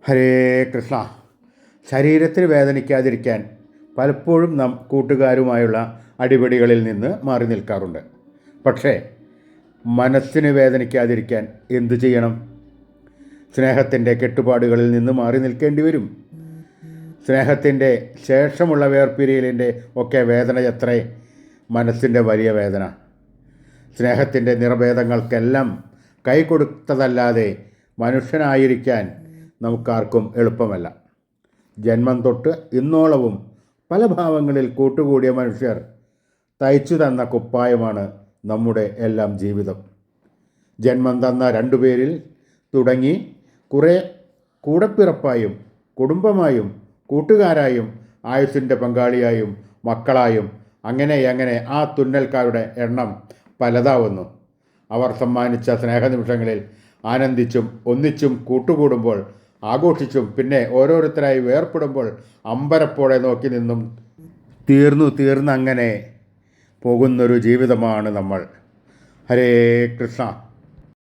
ഹരേ കൃഷ്ണ. ശരീരത്തിന് വേദനിക്കാതിരിക്കാൻ പലപ്പോഴും നാം കൂട്ടുകാരുമായുള്ള അടിപിടികളിൽ നിന്ന് മാറി നിൽക്കാറുണ്ട്. പക്ഷേ മനസ്സിന് വേദനിക്കാതിരിക്കാൻ എന്തു ചെയ്യണം? സ്നേഹത്തിൻ്റെ കെട്ടുപാടുകളിൽ നിന്ന് മാറി നിൽക്കേണ്ടി വരും. സ്നേഹത്തിൻ്റെ ശേഷമുള്ള വേർപിരിയലിൻ്റെ ഒക്കെ വേദന എത്രേ മനസ്സിൻ്റെ വലിയ വേദന. സ്നേഹത്തിൻ്റെ നിറഭേദങ്ങൾക്കെല്ലാം കൈ കൊടുത്തതല്ലാതെ മനുഷ്യനായിരിക്കാൻ നമുക്കാർക്കും എളുപ്പമല്ല. ജന്മം തൊട്ട് ഇന്നോളവും പല ഭാവങ്ങളിൽ കൂട്ടുകൂടിയ മനുഷ്യർ തയ്ച്ചു തന്ന കുപ്പായമാണ് നമ്മുടെ എല്ലാം ജീവിതം. ജന്മം തന്ന രണ്ടുപേരിൽ തുടങ്ങി കുറേ കൂടപ്പിറപ്പായും കുടുംബമായും കൂട്ടുകാരായും ആയുസ്സിൻ്റെ പങ്കാളിയായും മക്കളായും അങ്ങനെ ആ തുന്നൽക്കാരുടെ എണ്ണം പലതാവുന്നു. അവർ സമ്മാനിച്ച സ്നേഹനിമിഷങ്ങളിൽ ആനന്ദിച്ചും ഒന്നിച്ചും കൂട്ടുകൂടുമ്പോൾ ആഘോഷിച്ചും പിന്നെ ഓരോരുത്തരായി വേർപ്പെടുമ്പോൾ അമ്പരപ്പോടെ നോക്കി നിന്നും തീർന്നങ്ങനെ പോകുന്നൊരു ജീവിതമാണ് നമ്മൾ. ഹരേ കൃഷ്ണ.